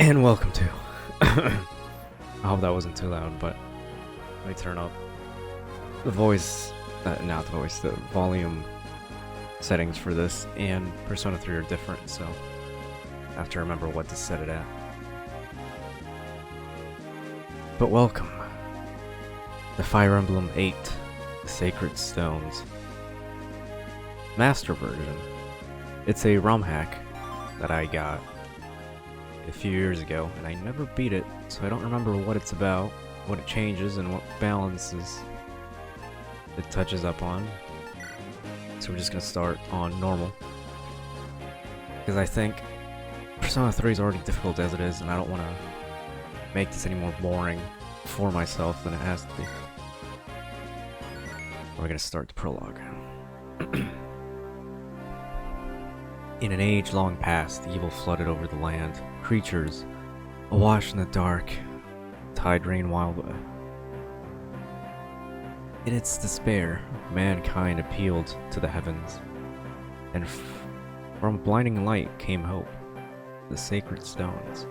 And welcome to. I hope that wasn't too loud, but let me turn up the voice, not the voice, the volume settings for this and Persona 3 are different, so I have to remember what to set it at. But welcome. The Fire Emblem 8 Sacred Stones Master version. It's a ROM hack that I got a few years ago, and I never beat it, so I don't remember what it's about, what it changes, and what balances it touches up on. So we're just gonna start on normal, because I think Persona 3 is already difficult as it is, and I don't want to make this any more boring for myself than it has to be. We're gonna start the prologue. In an age long past, evil flooded over the land. Creatures, awash in the dark, tide rain wildly. In its despair, mankind appealed to the heavens, and from blinding light came hope, the sacred stones.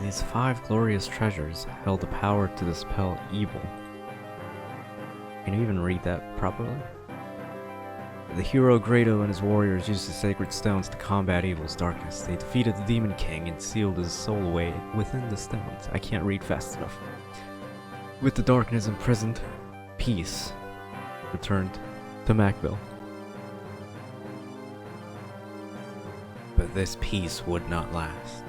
These 5 glorious treasures held the power to dispel evil. Can you even read that properly? The hero Grado and his warriors used the sacred stones to combat evil's darkness. They defeated the Demon King and sealed his soul away within the stones. I can't read fast enough. With the darkness imprisoned, peace returned to Macville. But this peace would not last.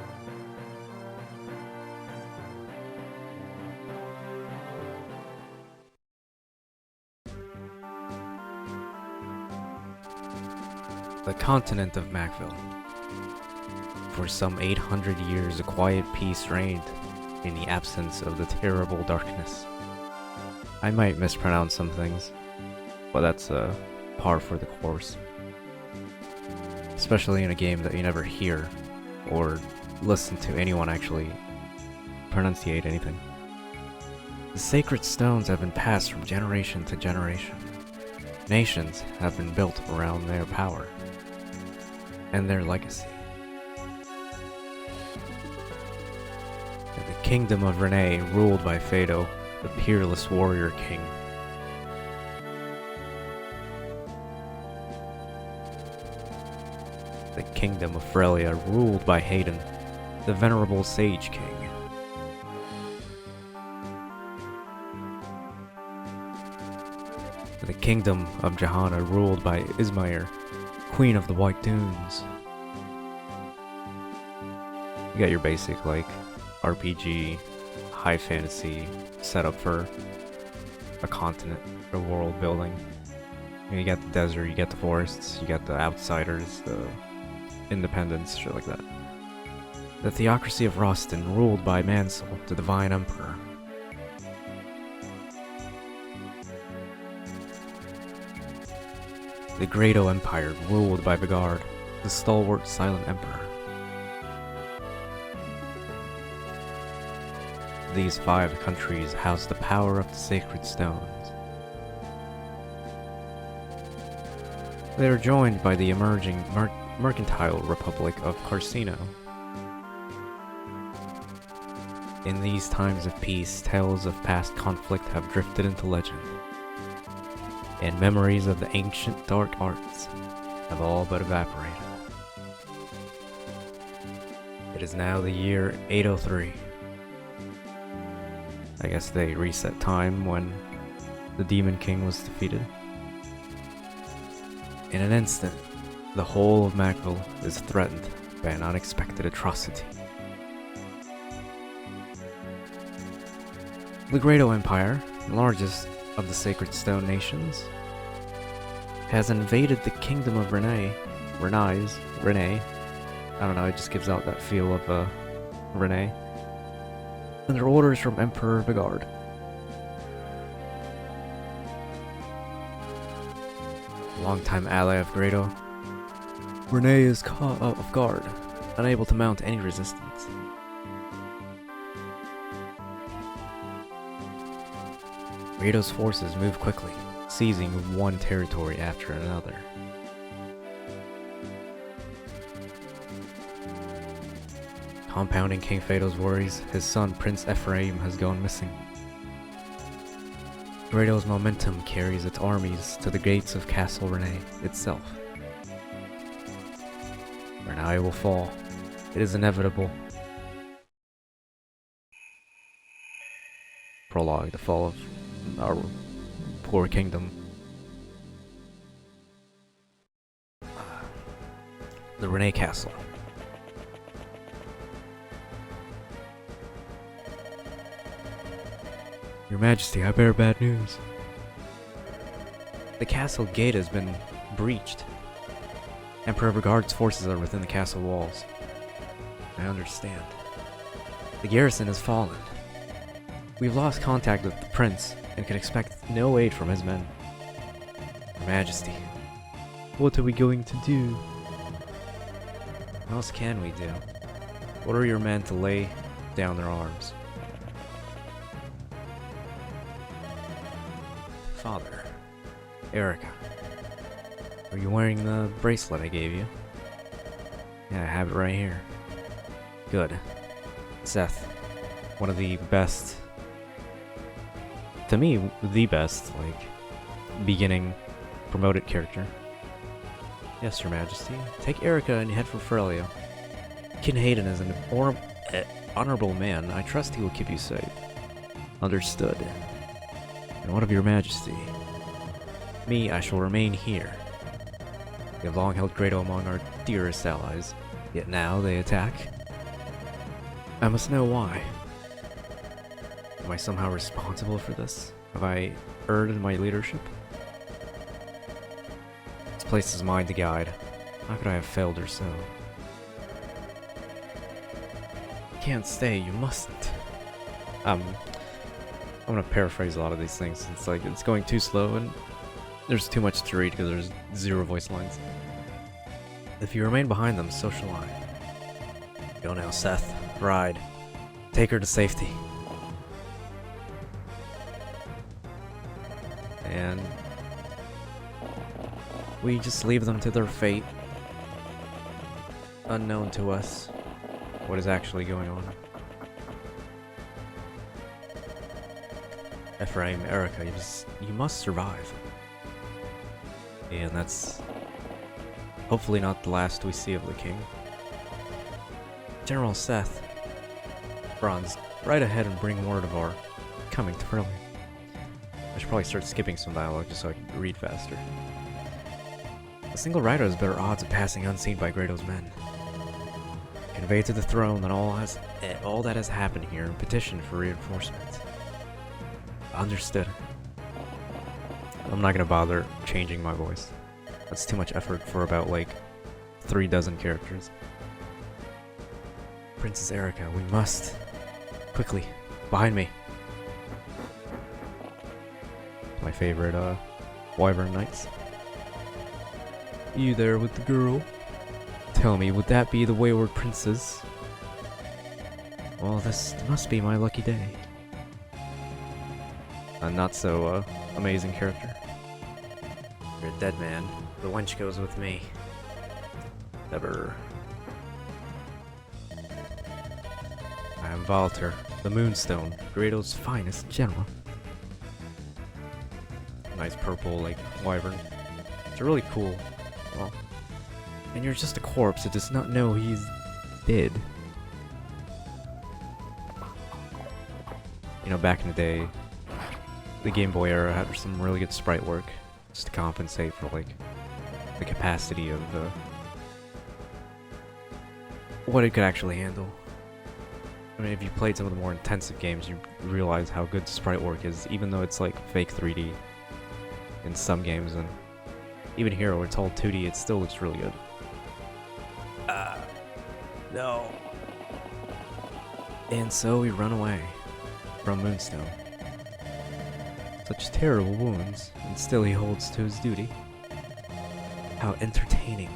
The continent of Macville. For some 800 years, a quiet peace reigned in the absence of the terrible darkness. I might mispronounce some things, but that's par for the course. Especially in a game that you never hear or listen to anyone actually pronunciate anything. The sacred stones have been passed from generation to generation. Nations have been built around their power and their legacy. The kingdom of Renee, ruled by Fado, the peerless warrior king. The kingdom of Frelia, ruled by Hayden, the venerable sage king. The kingdom of Johanna, ruled by Ismair, Queen of the White Dunes. You got your basic, like, RPG, high fantasy setup for a continent or world building. You got the desert, you got the forests, you got the outsiders, the independents, shit like that. The theocracy of Roston, ruled by Mansell, the Divine Emperor. The Grado Empire, ruled by Vigard, the stalwart silent emperor. These 5 countries house the power of the sacred stones. They are joined by the emerging mercantile republic of Carsino. In these times of peace, tales of past conflict have drifted into legend, and memories of the ancient dark arts have all but evaporated. It is now the year 803. I guess they reset time when the Demon King was defeated. In an instant, the whole of Macville is threatened by an unexpected atrocity. The Grado Empire, the largest of the Sacred Stone nations, has invaded the kingdom of Renee. I don't know, it just gives out that feel of Renee. Under orders from Emperor Vigard. Longtime ally of Grado, Renee is caught off guard, unable to mount any resistance. Grado's forces move quickly, seizing one territory after another. Compounding King Fado's worries, his son Prince Ephraim has gone missing. Grado's momentum carries its armies to the gates of Castle Renee itself. Renai will fall. It is inevitable. Prologue, the fall of our poor kingdom. The Renee Castle. Your Majesty, I bear bad news. The castle gate has been breached. Emperor Everguard's forces are within the castle walls. I understand. The garrison has fallen. We've lost contact with the prince and can expect no aid from his men. Your Majesty, what are we going to do? What else can we do? Order your men to lay down their arms. Father, Erica, are you wearing the bracelet I gave you? Yeah, I have it right here. Good. Seth, one of the best, to me, the best, beginning promoted character. Yes, Your Majesty. Take Erica and head for Ferelio. Kin Hayden is an honorable man. I trust he will keep you safe. Understood. And what of Your Majesty? Me, I shall remain here. We have long held Grado among our dearest allies, yet now they attack. I must know why. Am I somehow responsible for this? Have I erred in my leadership? This place is mine to guide. How could I have failed her so? You can't stay, you mustn't. I'm gonna paraphrase a lot of these things. It's going too slow and there's too much to read because there's 0 voice lines. If you remain behind them, so shall I. Go now, Seth. Ride. Take her to safety. And we just leave them to their fate. Unknown to us what is actually going on. Ephraim, Erica, you must survive. And that's hopefully not the last we see of the king. General Seth, Bronze, right ahead and bring word of our coming to Ferelio. I should probably start skipping some dialogue just so I can read faster. A single rider has better odds of passing unseen by Grado's men. Convey to the throne that all that has happened here and petition for reinforcements. Understood. I'm not gonna bother changing my voice. That's too much effort for about 3 dozen characters. Princess Erica, we must. Quickly, behind me. My favorite Wyvern Knights. You there with the girl? Tell me, would that be the wayward princess? Well, this must be my lucky day. A not so amazing character. You're a dead man. The wench goes with me. Never. I am Valter, the Moonstone, Grado's finest general. Nice purple, wyvern. It's really cool. Well, and you're just a corpse that does not know he's dead. You know, back in the day, the Game Boy era had some really good sprite work, just to compensate for the capacity of what it could actually handle. I mean, if you played some of the more intensive games, you realize how good sprite work is, even though it's fake 3D in some games, and even here where it's all 2D, it still looks really good. No. And so we run away from Moonstone. Such terrible wounds, and still he holds to his duty. How entertaining.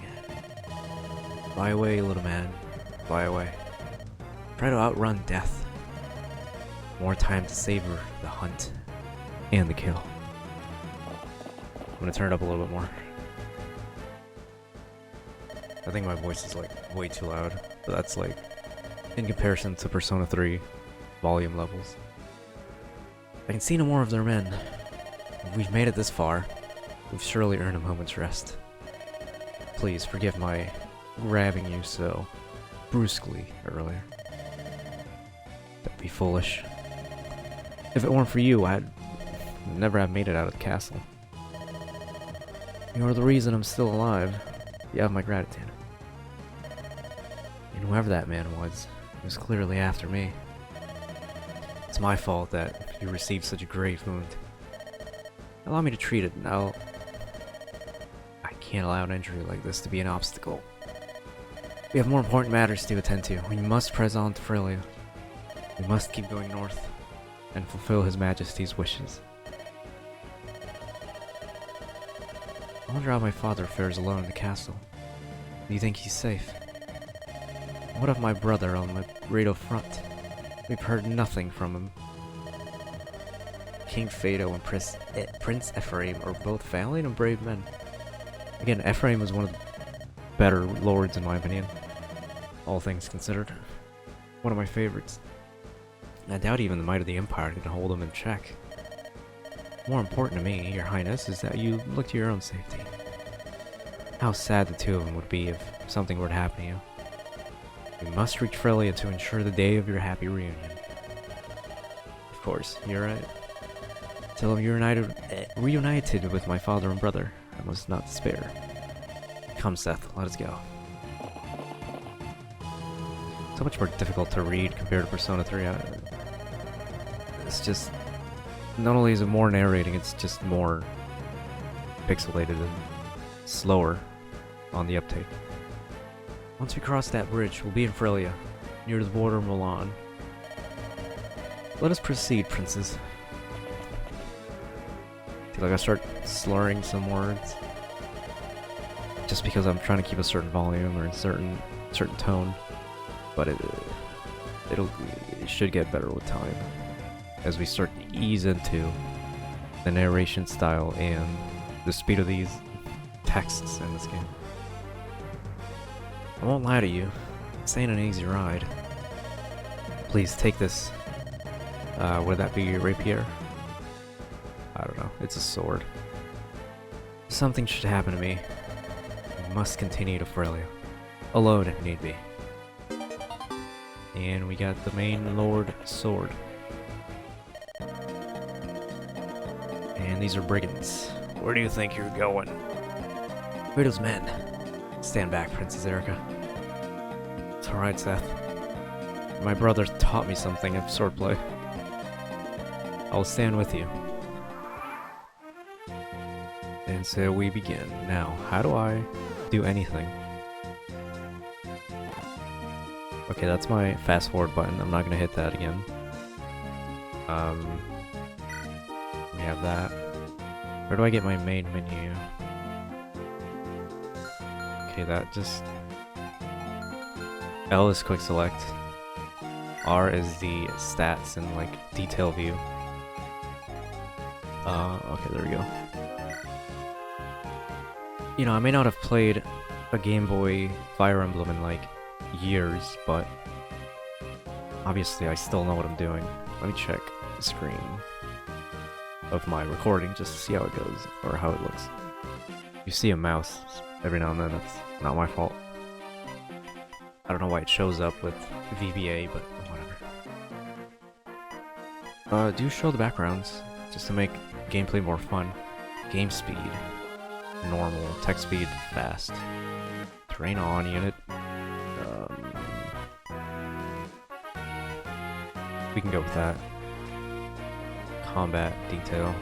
Fly away, little man. Fly away. Try to outrun death. More time to savor the hunt and the kill. I'm gonna turn it up a little bit more. I think my voice is way too loud, but that's in comparison to Persona 3 volume levels. I can see no more of their men. If we've made it this far, we've surely earned a moment's rest. Please forgive my grabbing you so brusquely earlier. That'd be foolish. If it weren't for you, I'd never have made it out of the castle. You're the reason I'm still alive. You have my gratitude. And whoever that man was, he was clearly after me. It's my fault that you received such a grave wound. Allow me to treat it, and I can't allow an injury like this to be an obstacle. We have more important matters to attend to. We must press on to Frelia. We must keep going north and fulfill His Majesty's wishes. I wonder how my father fares alone in the castle. Do you think he's safe? What of my brother on the Rado front? We've heard nothing from him. King Fado and Prince Ephraim are both valiant and brave men. Again, Ephraim was one of the better lords in my opinion, all things considered. One of my favorites. I doubt even the might of the Empire can hold him in check. More important to me, Your Highness, is that you look to your own safety. How sad the two of them would be if something were to happen to you. You must reach Frelia to ensure the day of your happy reunion. Of course, you're right. Till I'm reunited with my father and brother, I must not despair. Come, Seth, let us go. So much more difficult to read compared to Persona 3. It's just... Not only is it more narrating, it's just more pixelated and slower on the uptake. Once we cross that bridge, we'll be in Frelia, near the border of Milan. Let us proceed, princes. I feel like I start slurring some words. Just because I'm trying to keep a certain volume or a certain tone. But it should get better with time. As we start to ease into the narration style and the speed of these texts in this game. I won't lie to you, this ain't an easy ride. Please take this. Would that be your rapier? I don't know, it's a sword. Something should happen to me. I must continue to Frelia. Alone if need be. And we got the main lord sword. And these are brigands. Where do you think you're going? Riddle's men. Stand back, Princess Erica. It's alright, Seth. My brother taught me something of swordplay. I'll stand with you. And so we begin. Now, how do I do anything? Okay, that's my fast forward button. I'm not gonna hit that again. We have that. Where do I get my main menu? Okay, that just... L is quick select. R is the stats and like detail view. Okay, there we go. You know, I may not have played a Game Boy Fire Emblem in like years, but obviously I still know what I'm doing. Let me check the screen of my recording just to see how it goes, or how it looks. You see a mouse every now and then, that's not my fault. I don't know why it shows up with VBA, but whatever. Do show the backgrounds, just to make gameplay more fun. Game speed, normal, text speed, fast. Terrain on unit. We can go with that. Combat, detail.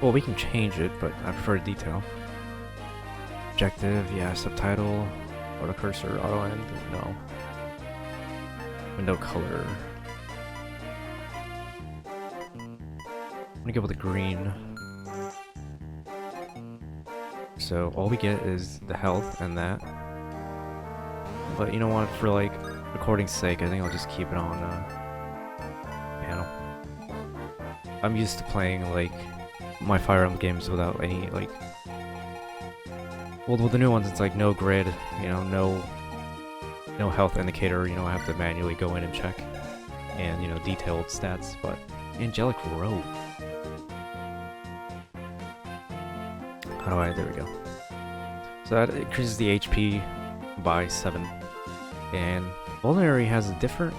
Well, we can change it, but I prefer detail. Objective, yeah, subtitle, auto cursor, auto end, no. Window color. I'm gonna go with the green. So all we get is the health and that. But you know what, for like recording's sake, I think I'll just keep it on panel. I'm used to playing like my Fire Emblem games without any like... Well, with the new ones it's like no grid, you know, no health indicator, you know, I have to manually go in and check. And, you know, detailed stats, but Angelic Robe. How do I, there we go. So that increases the HP by 7. And Vulnerary has a different,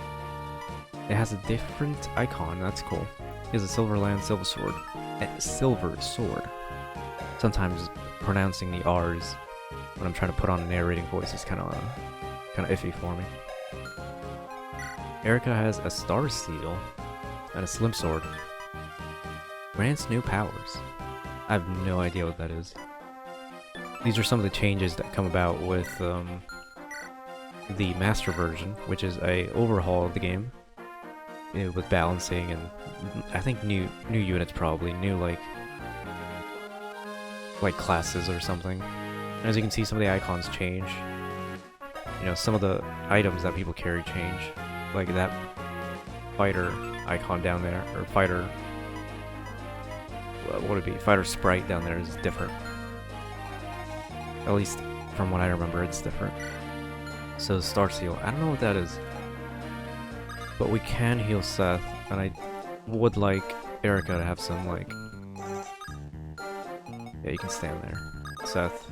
it has a different icon, that's cool. It has a Silver Land, Silver Sword. Silver Sword. Sometimes pronouncing the R's when I'm trying to put on a narrating voice is kind of iffy for me. Erica has a Star Seal and a Slim Sword. Grants new powers. I have no idea what that is. These are some of the changes that come about with the Master version, which is a overhaul of the game with balancing and I think new units, probably new like classes or something. And as you can see, some of the icons change. You know, some of the items that people carry change, like that fighter icon down there, or fighter. What would it be? Fighter sprite down there is different. At least from what I remember, it's different. So Star Seal, I don't know what that is. But we can heal Seth, and I would like Erica to have some, like... Yeah, you can stand there. Seth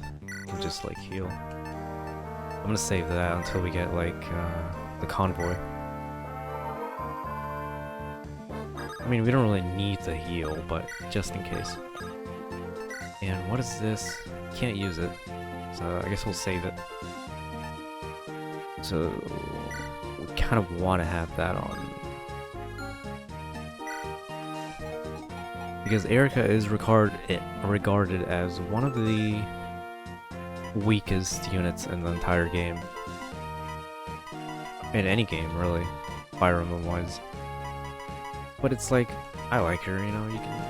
can just, like, heal. I'm gonna save that until we get, like, the convoy. I mean, we don't really need to heal, but just in case. And what is this? Can't use it, so I guess we'll save it. So we kind of want to have that on. Because Erica is regarded as one of the weakest units in the entire game. In any game, really. Fire Emblem-wise. But it's like, I like her, you know, you can...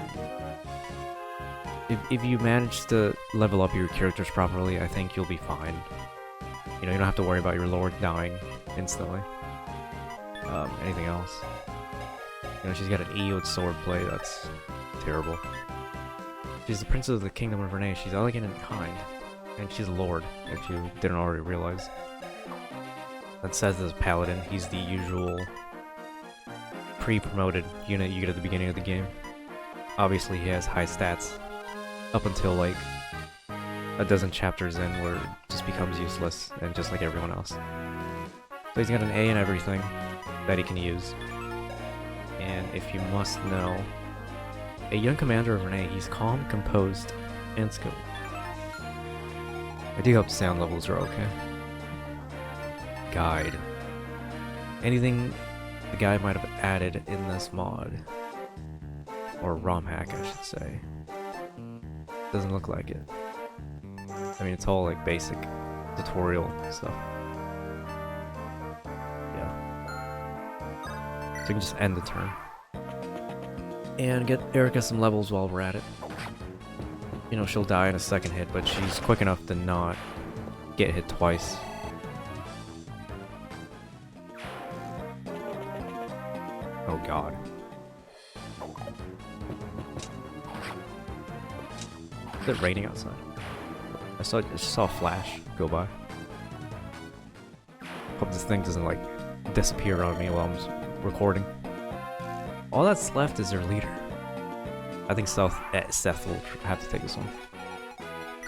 If you manage to level up your characters properly, I think you'll be fine. You know, you don't have to worry about your lord dying instantly. Anything else? You know, she's got an eludes swordplay, that's terrible. She's the princess of the kingdom of Renee, she's elegant and kind. And she's a lord, if you didn't already realize. That says as paladin, he's the usual pre-promoted unit you get at the beginning of the game. Obviously he has high stats up until like a dozen chapters in where it just becomes useless and just like everyone else. So he's got an A in everything that he can use. And if you must know, a young commander of Renee, he's calm, composed, and skilled. I do hope the sound levels are okay. Guide. Anything the guy might have added in this mod. Or ROM hack, I should say. Doesn't look like it. I mean, it's all like basic tutorial stuff. Yeah. So you can just end the turn. And get Erica some levels while we're at it. You know, she'll die in a second hit, but she's quick enough to not get hit twice. Oh god. Is it raining outside? I just saw a flash go by. Hope this thing doesn't like disappear on me while I'm recording. All that's left is their leader. I think Seth will have to take this one.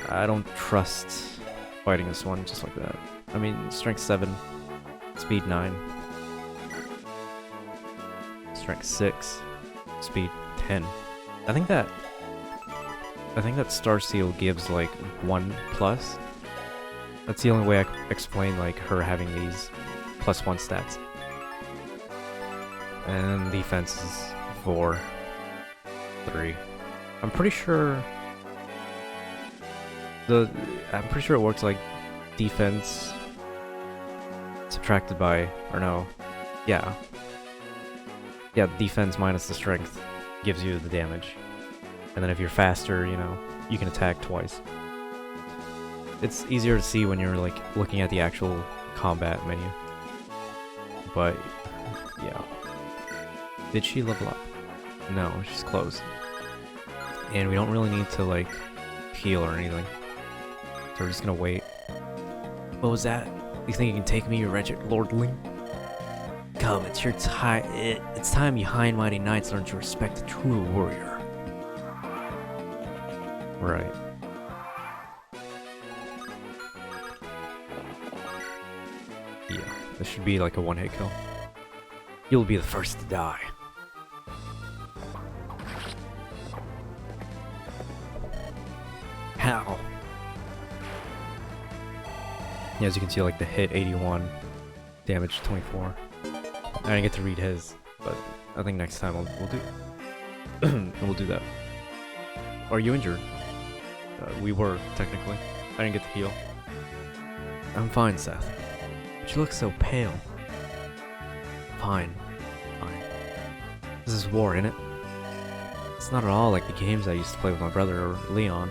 I don't trust fighting this one just like that. I mean, strength 7, speed 9, strength 6, speed 10. I think that Star Seal gives like 1+. That's the only way I can explain like her having these +1 stats. And defense is 4, 3. I'm pretty sure it works like defense subtracted by, or no, yeah, defense minus the strength gives you the damage. And then if you're faster, you know, you can attack twice. It's easier to see when you're like looking at the actual combat menu. But yeah. Did she level up? No, she's close. And we don't really need to like heal or anything. So we're just gonna wait. What was that? You think you can take me, you wretched lordling? Come, it's your time. It's time you high and mighty knights learn to respect a true warrior. Right. Yeah, this should be like a one-hit kill. You'll be the first to die. How? Yeah, as you can see, like the hit 81, damage 24. I didn't get to read his, but I think next time we'll do we'll do that. Are you injured? We were, technically. I didn't get to heal. I'm fine, Seth. But you look so pale. Fine. Fine. This is war, innit? It's not at all like the games I used to play with my brother or Leon.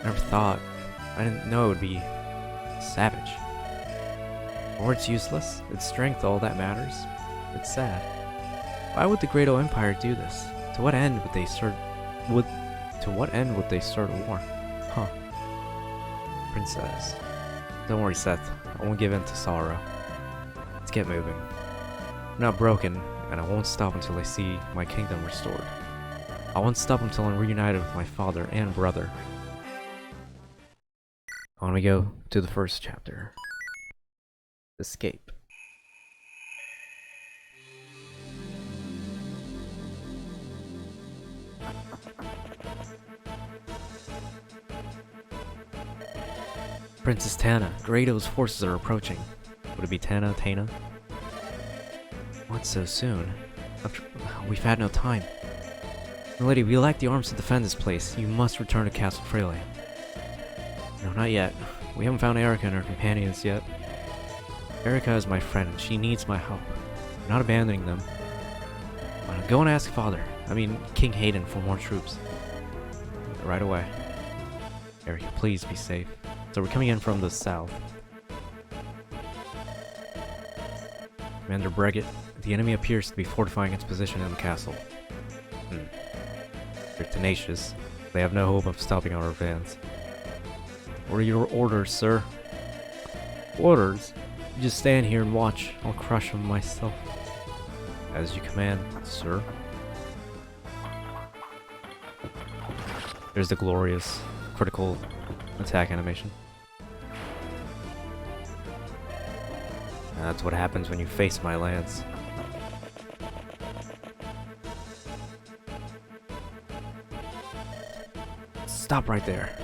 I never thought. I didn't know it would be savage. Or it's useless. It's strength all that matters. It's sad. Why would the Great O Empire do this? To what end would they start a war? Huh. Princess. Don't worry, Seth. I won't give in to sorrow. Let's get moving. I'm not broken, and I won't stop until I see my kingdom restored. I won't stop until I'm reunited with my father and brother. On we go to the first chapter. Escape. Princess Tana, Great O's forces are approaching. Would it be Tana? What, so soon? We've had no time. Milady, we lack the arms to defend this place. You must return to Castle Freya. No, not yet. We haven't found Erica and her companions yet. Erica is my friend, and she needs my help. I'm not abandoning them. Go and ask King Hayden for more troops. Right away. Erica, please be safe. So we're coming in from the south. Commander Breggett, the enemy appears to be fortifying its position in the castle. They're tenacious. They have no hope of stopping our advance. What are your orders, sir? Orders? You just stand here and watch. I'll crush them myself. As you command, sir. There's the glorious critical attack animation. That's what happens when you face my lance. Stop right there.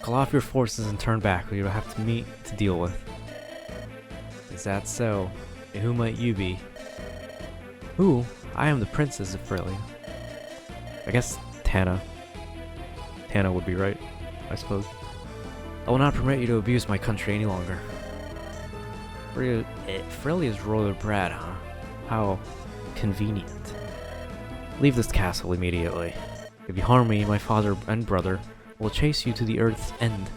Call off your forces and turn back, or you'll have to meet to deal with. Is that so? And who might you be? Who? I am the Princess of Freya. I guess Tana. Tana would be right, I suppose. I will not permit you to abuse my country any longer. Freya's royal brat, huh? How convenient. Leave this castle immediately. If you harm me, my father and brother will chase you to the earth's end.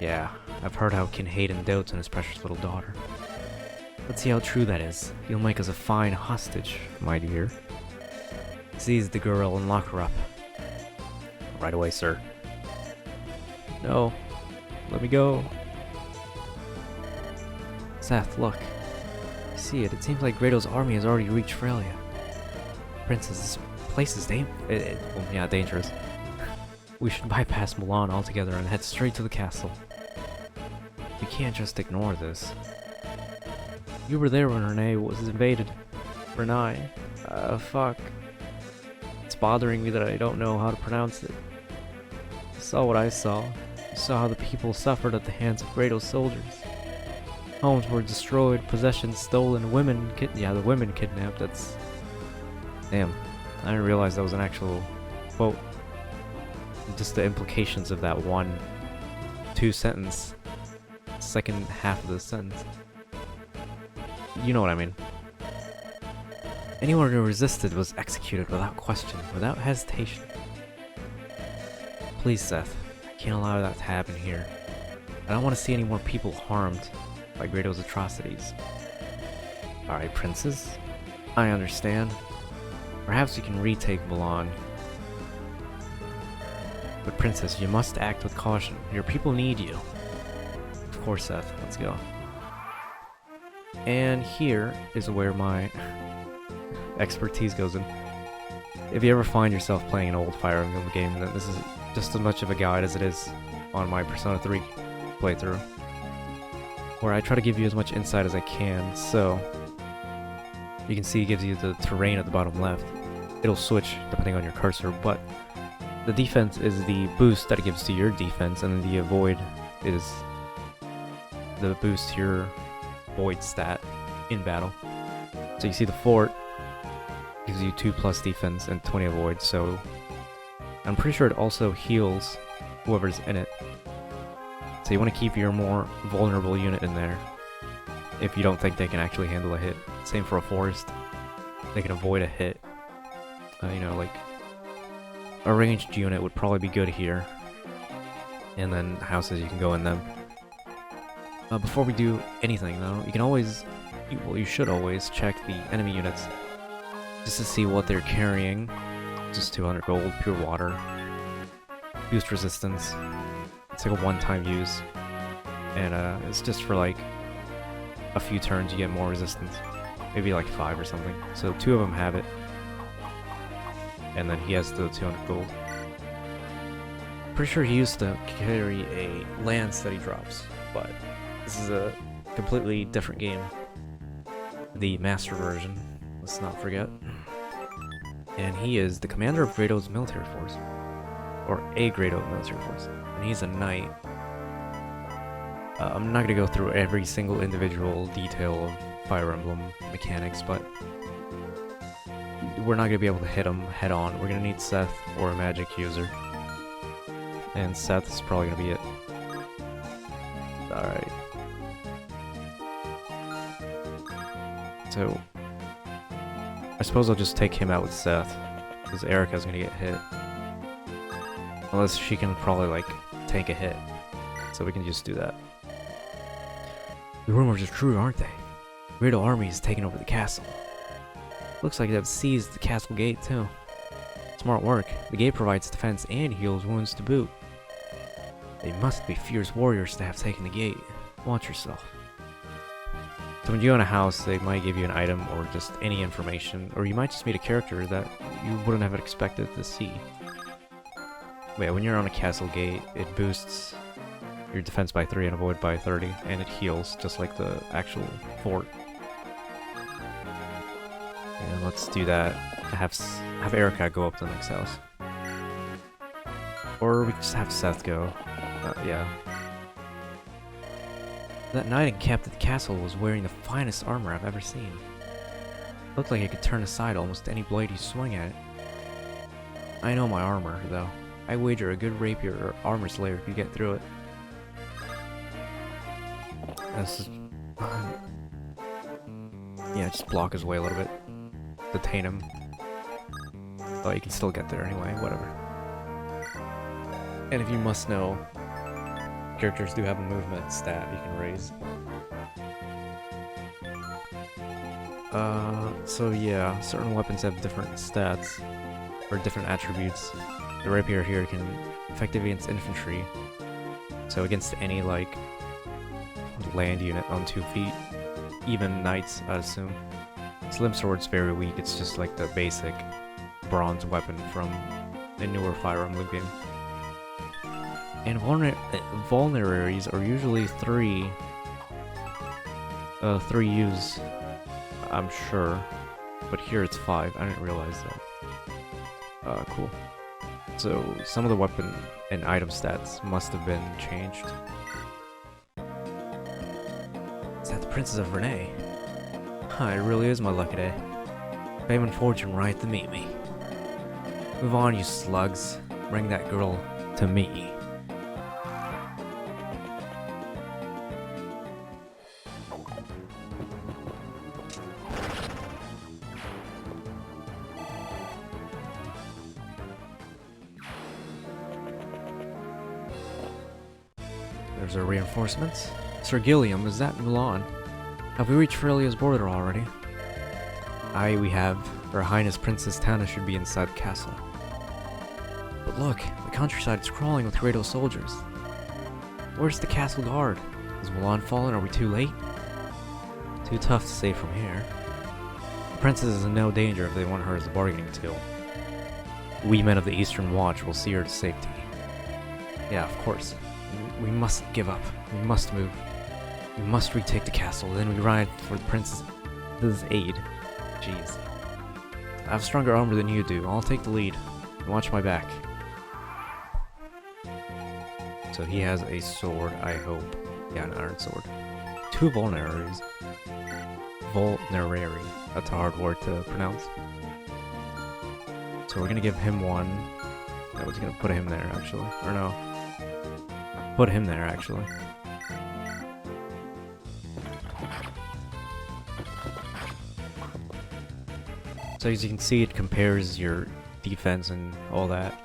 Yeah, I've heard how King Hayden dotes on his precious little daughter. Let's see how true that is. You'll make us a fine hostage, my dear. Seize the girl and lock her up. Right away, sir. No. Let me go. Seth, look. See it. It seems like Great O's army has already reached Freya. Princess, this place is dangerous. We should bypass Milan altogether and head straight to the castle. We can't just ignore this. You were there when Renee was invaded. Renai. Fuck. It's bothering me that I don't know how to pronounce it. I saw what I saw. I saw how the people suffered at the hands of Great O's soldiers. Homes were destroyed, possessions stolen, the women kidnapped. That's... Damn. I didn't realize that was an actual quote. Just the implications of that two sentence. Second half of the sentence. You know what I mean. Anyone who resisted was executed without question, without hesitation. Please, Seth. I can't allow that to happen here. I don't want to see any more people harmed by Great O's atrocities. Alright, Princess. I understand. Perhaps we can retake Milan. But Princess, you must act with caution. Your people need you. Of course, Seth. Let's go. And here is where my expertise goes in. If you ever find yourself playing an old Fire Emblem game, then this is just as much of a guide as it is on my Persona 3 playthrough, where I try to give you as much insight as I can. So you can see it gives you the terrain at the bottom left. It'll switch depending on your cursor, but the defense is the boost that it gives to your defense, and then the avoid is the boost to your void stat in battle. So you see the fort gives you 2+ defense and 20 avoid, so I'm pretty sure it also heals whoever's in it. So you want to keep your more vulnerable unit in there if you don't think they can actually handle a hit. Same for a forest. They can avoid a hit. You know, like a ranged unit would probably be good here. And then houses, you can go in them. Before we do anything though, you can always, well, you should always check the enemy units just to see what they're carrying. Just 200 gold, pure water, boost resistance. It's like a one-time use, and it's just for like a few turns you get more resistance, maybe like 5 or something. So 2 of them have it, and then he has the 200 gold. Pretty sure he used to carry a lance that he drops, but this is a completely different game. The master version, let's not forget. And he is the commander of Grado's military force, or a Grado military force, and he's a knight. I'm not gonna go through every single individual detail of Fire Emblem mechanics, but we're not gonna be able to hit him head on. We're gonna need Seth or a magic user, and Seth is probably gonna be it. Alright. So I suppose I'll just take him out with Seth, because Erica's gonna get hit. Unless she can probably, like, take a hit. So we can just do that. The rumors are true, aren't they? Rito army is taking over the castle. Looks like they've seized the castle gate, too. Smart work. The gate provides defense and heals wounds to boot. They must be fierce warriors to have taken the gate. Watch yourself. So when you go in a house, they might give you an item or just any information, or you might just meet a character that you wouldn't have expected to see. But yeah, when you're on a castle gate, it boosts your defense by 3 and avoid by 30, and it heals just like the actual fort. And let's do that. Have Erica go up to the next house. Or we just have Seth go. Yeah. That knight encamped at the castle was wearing the finest armor I've ever seen. Looked like it could turn aside almost any blade you swing at it. I know my armor, though. I wager a good rapier or armor slayer could get through it. This is... yeah, just block his way a little bit. Detain him. Oh, you can still get there anyway, whatever. And if you must know, characters do have a movement stat you can raise. So yeah, certain weapons have different stats, or different attributes. The rapier here can effective against infantry, so against any, like, land unit on 2 feet, even knights, I'd assume. Slim Sword's very weak, it's just like the basic bronze weapon from a newer Fire Emblem game. And vulneraries are usually 3 use, I'm sure, but here it's 5, I didn't realize that. Cool. So some of the weapon and item stats must have been changed. Is that the Princess of Renee? Huh, it really is my lucky day. Fame and fortune right to meet me. Move on, you slugs. Bring that girl to me. There's our reinforcements. Sir Gilliam, is that Mulan? Have we reached Ferelia's border already? Aye, we have. Her Highness Princess Tana should be inside the castle. But look, the countryside is crawling with Grado soldiers. Where's the castle guard? Is Mulan fallen? Are we too late? Too tough to save from here. The princess is in no danger if they want her as a bargaining tool. We men of the Eastern Watch will see her to safety. Yeah, of course. We mustn't give up. We must move. We must retake the castle, then we ride for the princess's aid. Jeez. I have stronger armor than you do. I'll take the lead. Watch my back. So he has a sword, I hope. Yeah, an iron sword. 2 vulneraries. Vulnerary. That's a hard word to pronounce. So we're gonna give him one. I was gonna put him there, actually. Or no. Put him there, actually. So as you can see, it compares your defense and all that.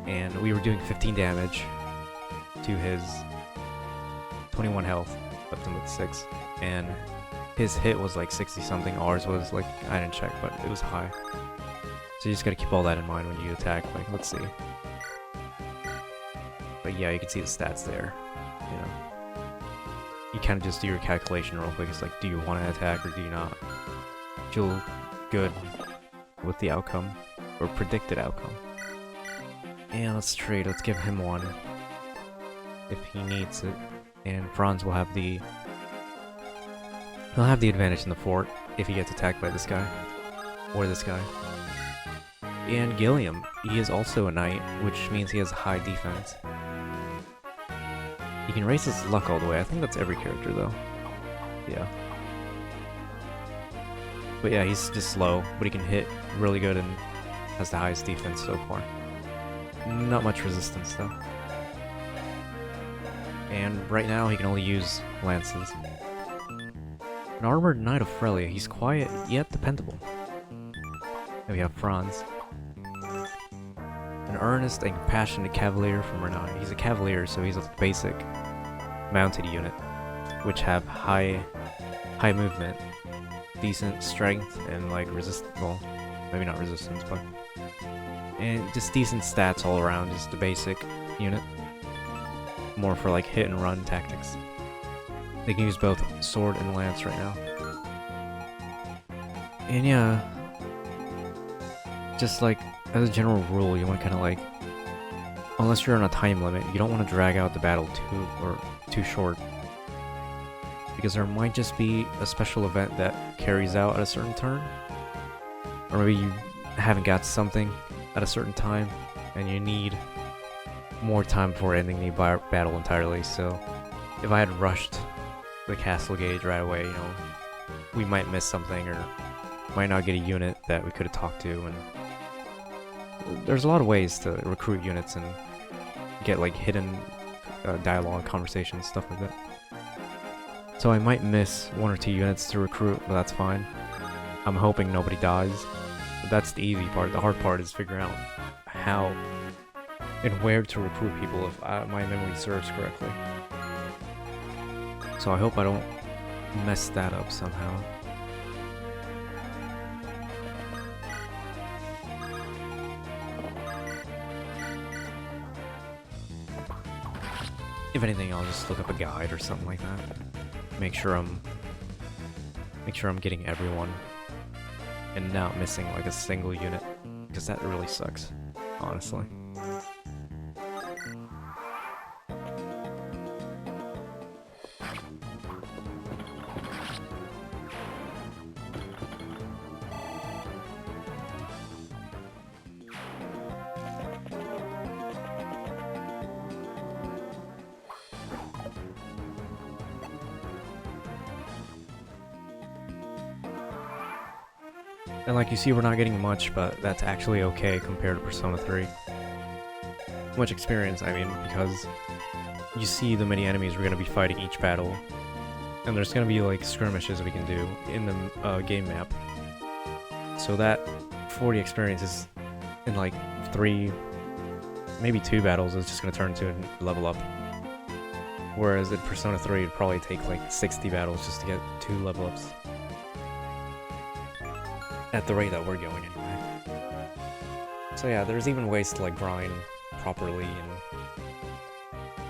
And we were doing 15 damage to his 21 health, left him with 6. And his hit was like 60 something, ours was like, I didn't check, but it was high. So you just gotta keep all that in mind when you attack. Like, let's see. But yeah, you can see the stats there, you know. You kind of just do your calculation real quick. It's like, do you want to attack or do you not? Feel good with the outcome, or predicted outcome. And let's trade, let's give him one, if he needs it. And Franz will have the... He'll have the advantage in the fort, if he gets attacked by this guy, or this guy. And Gilliam, he is also a knight, which means he has high defense. He can raise his luck all the way. I think that's every character, though. Yeah. But yeah, he's just slow, but he can hit really good and has the highest defense so far. Not much resistance, though. And right now, he can only use lances. An armored knight of Frelia. He's quiet, yet dependable. And we have Franz. An earnest and compassionate cavalier from Renai. He's a cavalier, so he's a basic mounted unit, which have high movement, decent strength, and like well, maybe not resistance, but and just decent stats all around. Just a basic unit, more for like hit and run tactics. They can use both sword and lance right now. And yeah, just like as a general rule, you want to kind of like, unless you're on a time limit, you don't want to drag out the battle too short, because there might just be a special event that carries out at a certain turn, or maybe you haven't got something at a certain time and you need more time before ending the battle entirely. So if I had rushed the castle gauge right away, you know, we might miss something or might not get a unit that we could have talked to. And there's a lot of ways to recruit units and get like hidden dialogue, conversations, stuff like that. So I might miss 1 or 2 units to recruit, but that's fine. I'm hoping nobody dies. But that's the easy part. The hard part is figuring out how and where to recruit people if my memory serves correctly. So I hope I don't mess that up somehow. If anything, I'll just look up a guide or something like that. Make sure I'm getting everyone and not missing like a single unit, because that really sucks, honestly. And like you see, we're not getting much, but that's actually okay compared to Persona 3. Much experience, I mean, because you see the many enemies we're going to be fighting each battle, and there's going to be like skirmishes we can do in the game map. So that 40 experience is in like 3, maybe 2 battles is just going to turn to a level up. Whereas in Persona 3 it'd probably take like 60 battles just to get 2 level ups. At the rate that we're going anyway. So yeah, there's even ways to like grind properly, and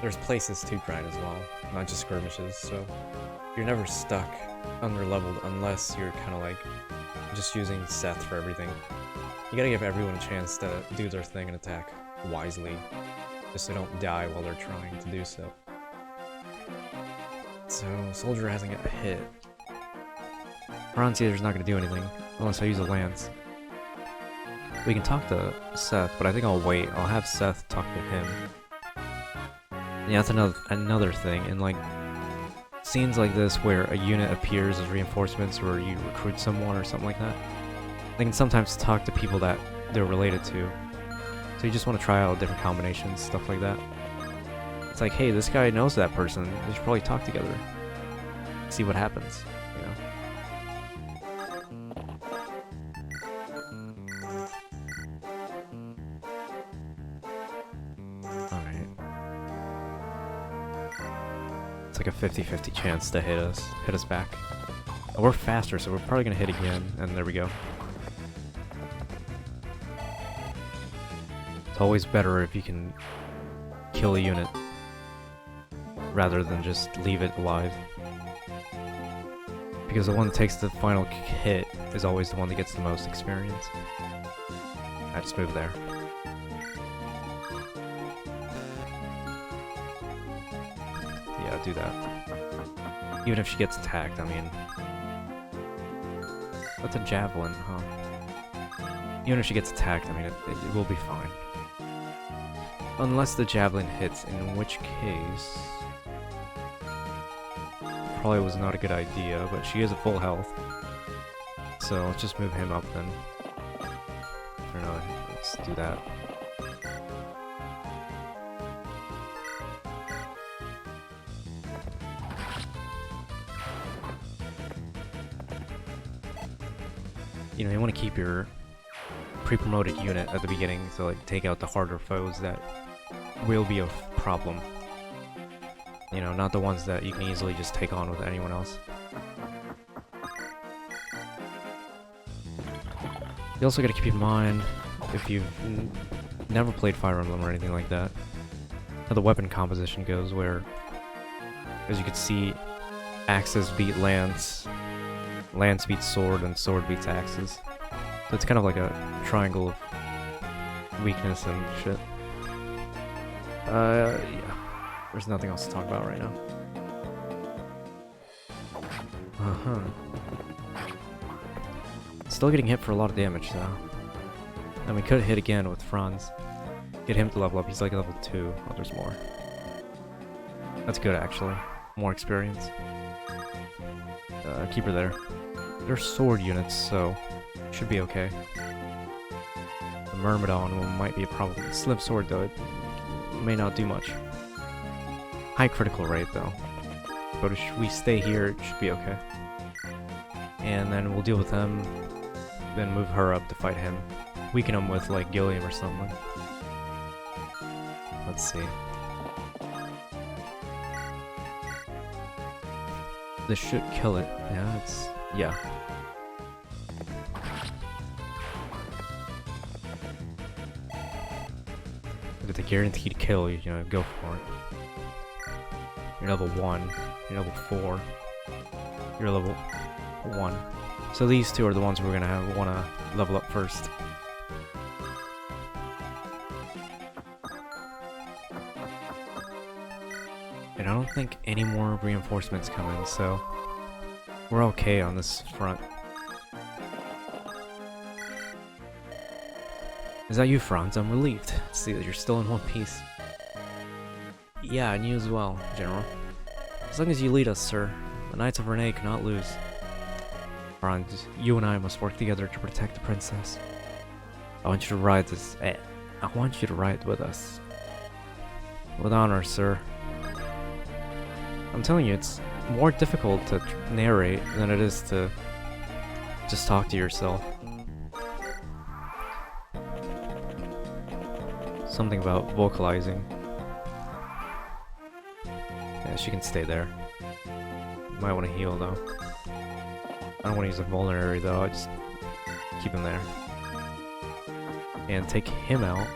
there's places to grind as well, not just skirmishes, so you're never stuck under-leveled unless you're kind of like just using Seth for everything. You gotta give everyone a chance to do their thing and attack wisely, just so they don't die while they're trying to do so. So, Soldier hasn't got a hit. Bronze Eater's not gonna do anything, unless I use a lance. We can talk to Seth, but I think I'll wait. I'll have Seth talk to him. Yeah, that's another thing, and like, scenes like this where a unit appears as reinforcements or you recruit someone or something like that, they can sometimes talk to people that they're related to. So you just want to try out different combinations, stuff like that. It's like, hey, this guy knows that person, they should probably talk together. See what happens, you know? Alright. It's like a 50-50 chance to hit us back. Oh, we're faster, so we're probably gonna hit again, and there we go. It's always better if you can kill a unit rather than just leave it alive. Because the one that takes the final hit is always the one that gets the most experience. I just moved there. Yeah, do that. Even if she gets attacked, I mean... That's a javelin, huh? Even if she gets attacked, I mean, it will be fine. Unless the javelin hits, in which case... Probably was not a good idea, but she is at full health. So let's just move him up then. Or no, let's do that. You know, you want to keep your pre-promoted unit at the beginning, so like take out the harder foes that will be a problem. You know, not the ones that you can easily just take on with anyone else. You also gotta keep in mind, if you've never played Fire Emblem or anything like that, how the weapon composition goes, where, as you can see, axes beat lance, lance beats sword, and sword beats axes. So it's kind of like a triangle of weakness and shit. Yeah. There's nothing else to talk about right now. Uh-huh. Still getting hit for a lot of damage, though. And we could hit again with Franz. Get him to level up. He's like level 2. Oh, there's more. That's good, actually. More experience. Keep her there. They're sword units, so should be okay. The Myrmidon might be a problem. Slim sword, though, it may not do much. High critical rate, though. But if we stay here, it should be okay. And then we'll deal with them, then move her up to fight him. Weaken him with, like, Gilliam or something. Let's see. This should kill it. Yeah, it's... yeah. With a guaranteed kill, you know, go for it. You're level 1, you're level 4, you're level 1. So these two are the ones we're gonna wanna level up first. And I don't think any more reinforcements come in, so we're okay on this front. Is that you, Franz? I'm relieved to see that you're still in one piece. Yeah, and you as well, General. As long as you lead us, sir, the Knights of Renee cannot lose. Franz, you and I must work together to protect the princess. I want you to ride this. I want you to ride with us. With honor, sir. I'm telling you, it's more difficult to narrate than it is to just talk to yourself. Something about vocalizing. Yeah, she can stay there. Might want to heal though. I don't want to use a vulnerary though, I just keep him there. And take him out.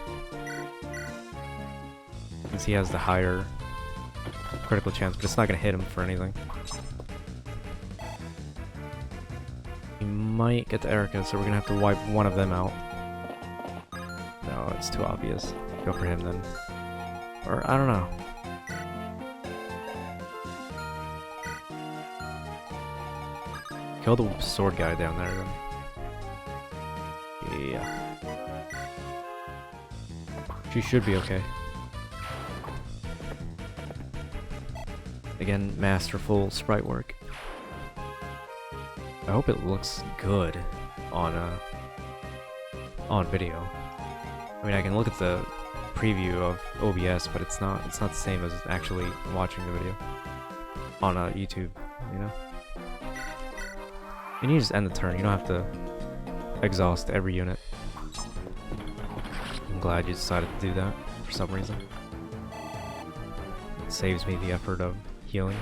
Since he has the higher critical chance, but it's not gonna hit him for anything. He might get to Erica, so we're gonna have to wipe one of them out. No, it's too obvious. Go for him then. Or, I don't know. Kill the sword guy down there then. Yeah. She should be okay. Again, masterful sprite work. I hope it looks good on video. I mean, I can look at the preview of OBS, but it's not the same as actually watching the video on YouTube, you know? And you just end the turn, you don't have to exhaust every unit. I'm glad you decided to do that for some reason. It saves me the effort of healing.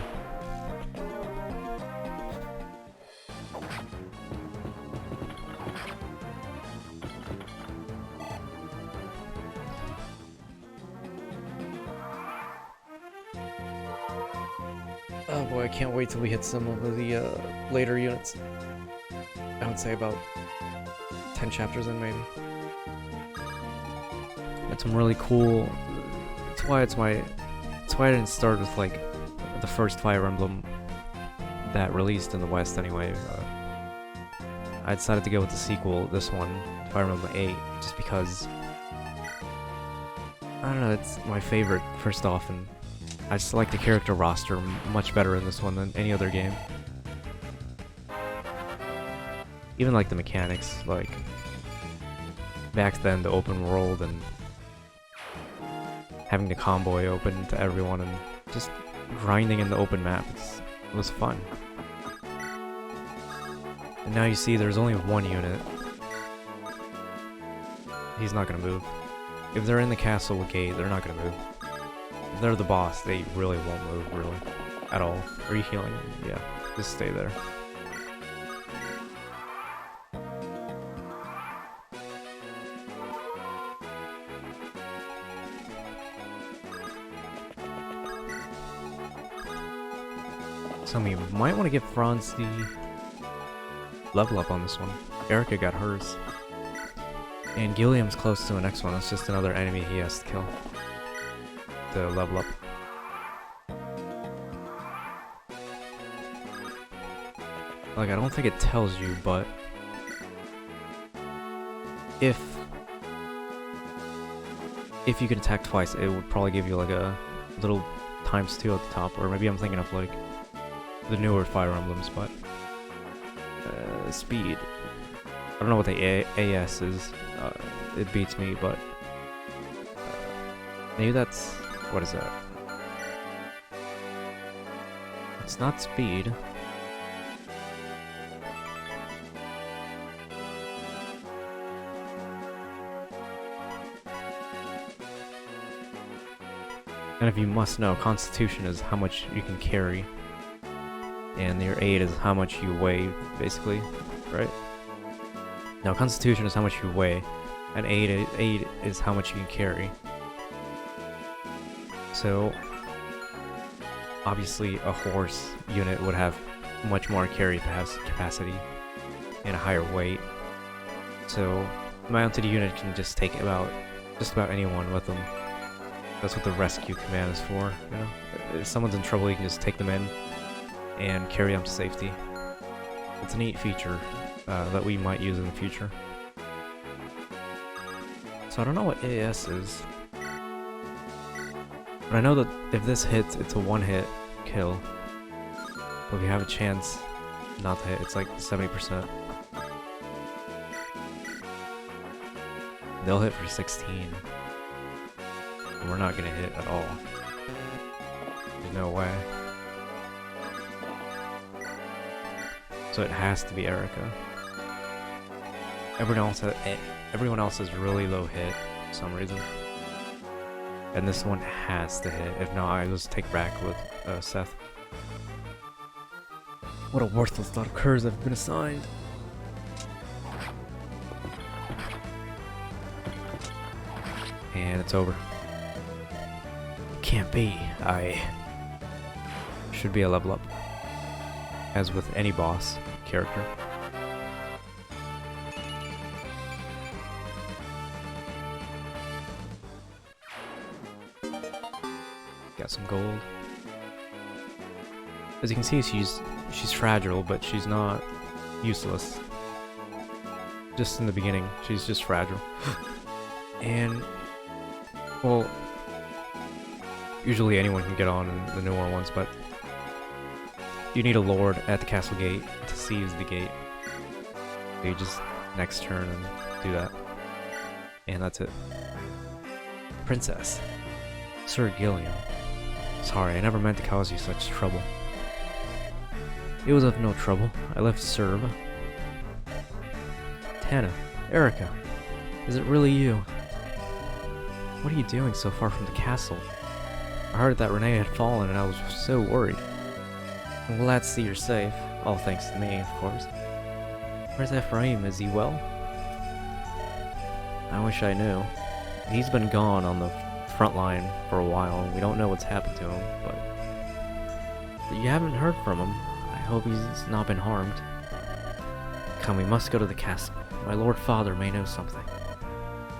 Oh boy, I can't wait till we hit some of the later units. I would say about 10 chapters in, maybe. It's some really cool. That's why I didn't start with like the first Fire Emblem that released in the West anyway. I decided to go with the sequel, this one, Fire Emblem 8, just because I don't know, it's my favorite first off, and I just like the character roster much better in this one than any other game. Even like the mechanics, like back then the open world and having the convoy open to everyone and just grinding in the open map, it was fun. And now you see there's only one unit. He's not gonna move. If they're in the castle gate, they're not gonna move. If they're the boss, they really won't move, really. At all. Are you healing? Yeah, just stay there. Some of you might want to give Franz the level up on this one. Erica got hers. And Gilliam's close to the next one. That's just another enemy he has to kill to level up. Like, I don't think it tells you, but if you can attack twice, it would probably give you like a little ×2 at the top, or maybe I'm thinking of like the newer Fire Emblems, but speed. I don't know what the AS is. It beats me, but maybe that's, what is that? It's not speed. And if you must know, Constitution is how much you can carry, and your 8 is how much you weigh, basically, right? Now, Constitution is how much you weigh, and 8 is how much you can carry. So, obviously, a horse unit would have much more carry capacity and a higher weight. So, a mounted unit can just take just about anyone with them. That's what the rescue command is for, you know? If someone's in trouble, you can just take them in and carry them to safety. It's a neat feature that we might use in the future. So I don't know what AS is, but I know that if this hits, it's a one-hit kill. But if you have a chance not to hit, it's like 70%. They'll hit for 16. And we're not gonna hit at all. There's no way. So it has to be Erica. Everyone else has really low hit for some reason. And this one has to hit. If not, I just take back with Seth. What a worthless lot of curs I've been assigned. And it's over. Can't be. should be a level up, as with any boss character. Got some gold. As you can see, she's fragile, but she's not useless. Just in the beginning, she's just fragile. And, well, usually anyone can get on in the newer ones, but you need a lord at the castle gate to seize the gate. You just next turn and do that. And that's it. Princess. Sir Gilliam. Sorry, I never meant to cause you such trouble. It was of no trouble. I left to serve. Tana. Erica. Is it really you? What are you doing so far from the castle? I heard that Renee had fallen and I was so worried. I'm glad to see you're safe. All thanks to me, of course. Where's Ephraim? Is he well? I wish I knew. He's been gone on the front line for a while and we don't know what's happened to him, but you haven't heard from him. I hope he's not been harmed. Come, we must go to the castle. My lord father may know something.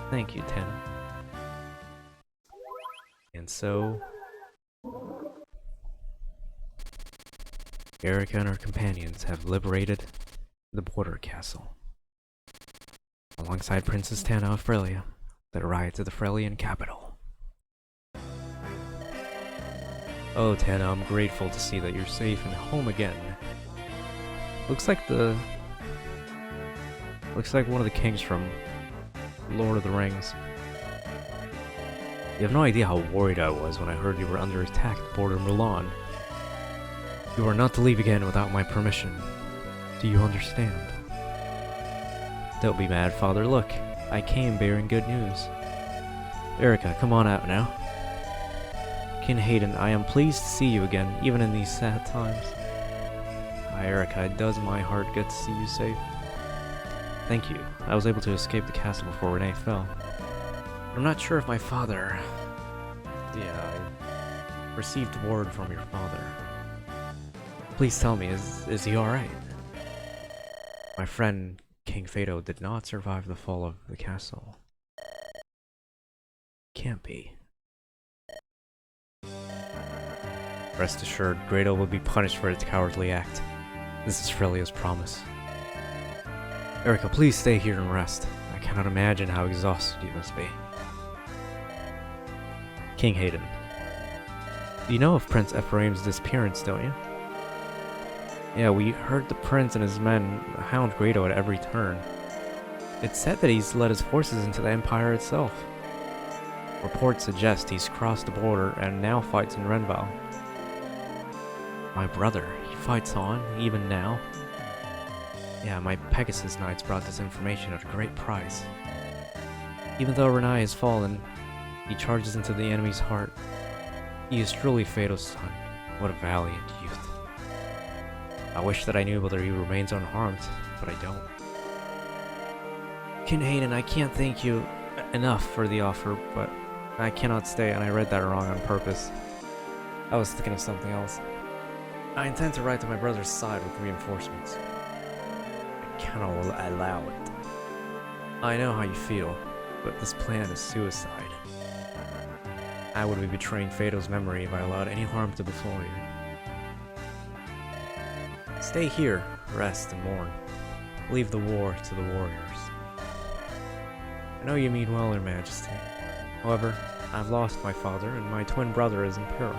Thank you, Tana. And so Erica and her companions have liberated the border castle. Alongside Princess Tana of Frelia, that ride to the Frelian capital. Oh, Tana, I'm grateful to see that you're safe and home again. Looks like one of the kings from Lord of the Rings. You have no idea how worried I was when I heard you were under attack at the border of Mulan. You are not to leave again without my permission. Do you understand? Don't be mad, Father. Look, I came bearing good news. Erica, come on out now. King Hayden, I am pleased to see you again, even in these sad times. Hi, Erica. It does my heart good to see you safe. Thank you. I was able to escape the castle before Renee fell. I'm not sure if my father... Yeah, I received word from your father. Please tell me, is he alright? My friend, King Fado, did not survive the fall of the castle. Can't be. Rest assured, Grado will be punished for its cowardly act. This is Frelia's promise. Erica, please stay here and rest. I cannot imagine how exhausted you must be. King Hayden. You know of Prince Ephraim's disappearance, don't you? Yeah, we heard the prince and his men hound Grado at every turn. It's said that he's led his forces into the Empire itself. Reports suggest he's crossed the border and now fights in Renval. My brother, he fights on, even now. Yeah, my Pegasus Knights brought this information at a great price. Even though Renai has fallen, he charges into the enemy's heart. He is truly Fado's son. What a valiant youth. I wish that I knew whether he remains unharmed, but I don't. King Hayden, I can't thank you enough for the offer, but I cannot stay, and I read that wrong on purpose. I was thinking of something else. I intend to ride to my brother's side with reinforcements. I cannot allow it. I know how you feel, but this plan is suicide. I would be betraying Fado's memory if I allowed any harm to befall you. Stay here, rest and mourn. Leave the war to the warriors. I know you mean well, Your Majesty. However, I've lost my father, and my twin brother is in peril.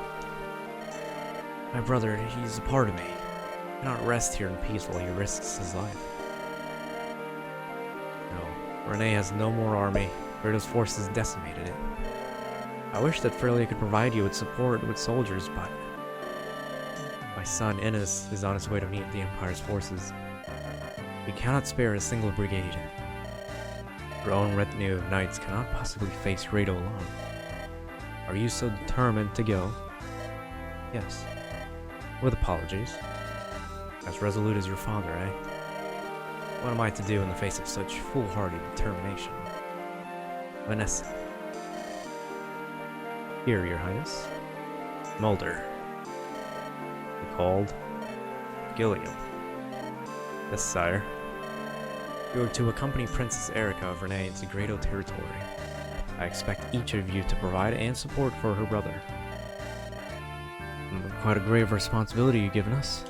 My brother, he's a part of me. I cannot rest here in peace while he risks his life. No, Renee has no more army. Grado's forces decimated it. I wish that Frelia could provide you with support with soldiers, but my son Innes is on his way to meet the Empire's forces. We cannot spare a single brigade. Your own retinue of knights cannot possibly face Grado alone. Are you so determined to go? Yes. With apologies. As resolute as your father, eh? What am I to do in the face of such foolhardy determination? Vanessa. Here, Your Highness. Mulder. called Gilliam. Yes, sire. You are to accompany Princess Erica of Renee into Grado territory. I expect each of you to provide and support for her brother. Quite a grave responsibility you've given us.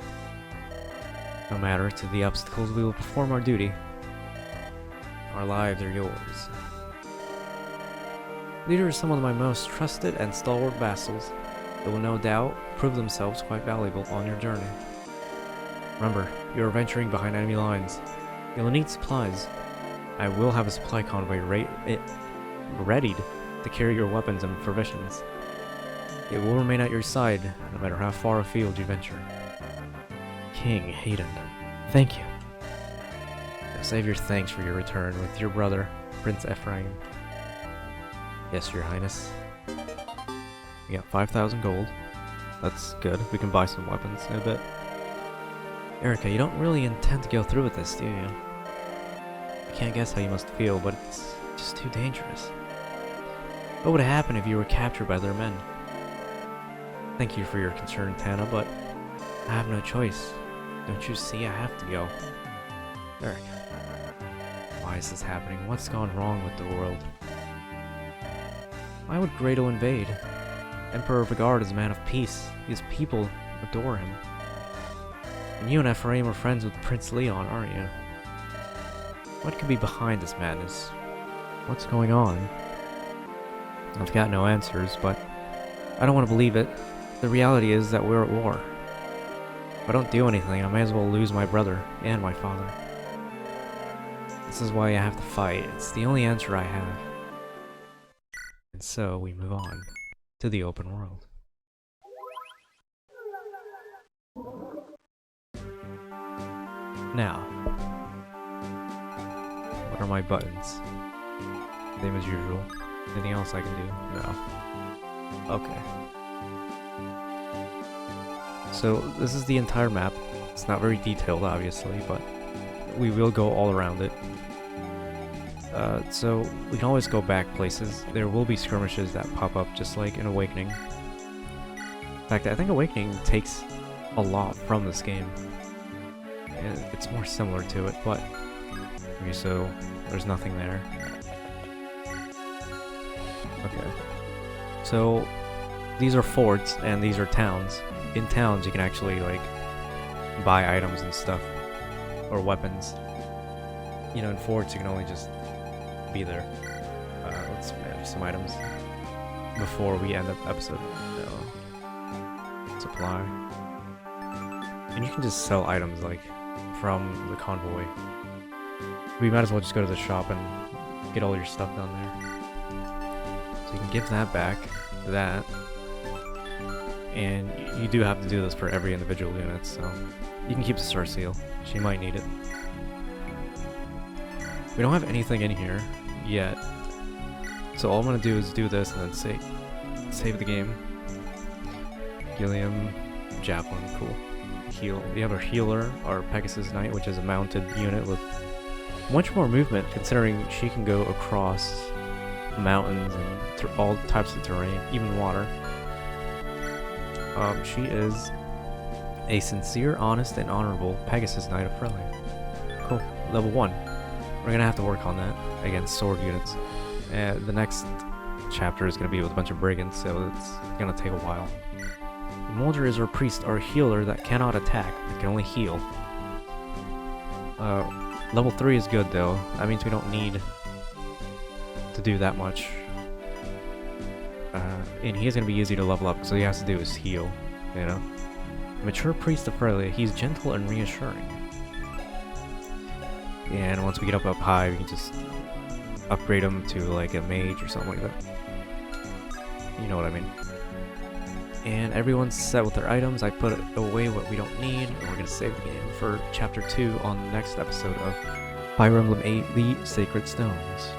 No matter to the obstacles, we will perform our duty. Our lives are yours. These are some of my most trusted and stalwart vassals. They will no doubt prove themselves quite valuable on your journey. Remember, you are venturing behind enemy lines. You'll need supplies. I will have a supply convoy readied to carry your weapons and provisions. It will remain at your side, no matter how far afield you venture. King Hayden, thank you. Now save your thanks for your return with your brother, Prince Ephraim. Yes, your highness. We got 5,000 gold. That's good. We can buy some weapons in a bit. Erica, you don't really intend to go through with this, do you? I can't guess how you must feel, but it's just too dangerous. What would happen if you were captured by their men? Thank you for your concern, Tana, but I have no choice. Don't you see I have to go? Erica, why is this happening? What's gone wrong with the world? Why would Grado invade? Emperor Vigard is a man of peace. His people adore him. And you and Ephraim are friends with Prince Leon, aren't you? What could be behind this madness? What's going on? I've got no answers, but I don't want to believe it. The reality is that we're at war. If I don't do anything, I may as well lose my brother and my father. This is why I have to fight. It's the only answer I have. And so we move on to the open world. Now, what are my buttons? Same as usual. Anything else I can do? No. Okay. So this is the entire map. It's not very detailed, obviously, but we will go all around it. So we can always go back places. There will be skirmishes that pop up, just like in Awakening. In fact, I think Awakening takes a lot from this game. And it's more similar to it, but... Okay, so there's nothing there. Okay. So these are forts, and these are towns. In towns, you can actually, like, buy items and stuff. Or weapons. You know, in forts, you can only just be there. Let's manage some items before we end the episode. Supply. And you can just sell items, like, from the convoy. We might as well just go to the shop and get all your stuff down there. So you can give that back, that. And you do have to do this for every individual unit, so you can keep the star seal. She might need it. We don't have anything in here yet, so all I'm gonna do is do this and then save the game. Gilliam, Javelin, cool. Heal. We have our healer, our Pegasus Knight, which is a mounted unit with much more movement, considering she can go across mountains and all types of terrain, even water. She is a sincere, honest, and honorable Pegasus Knight of Frelia. Cool. Level 1. We're gonna have to work on that against sword units. The next chapter is gonna be with a bunch of brigands, so it's gonna take a while. Mulder is our priest, our healer that cannot attack, but can only heal. Level 3 is good though. That means we don't need to do that much. And he is going to be easy to level up, because all he has to do is heal, you know? Mature Priest of Frelia, he's gentle and reassuring. And once we get up high, we can just upgrade him to like a mage or something like that. You know what I mean. And everyone's set with their items. I put away what we don't need, and we're going to save the game for Chapter 2 on the next episode of Fire Emblem 8, The Sacred Stones.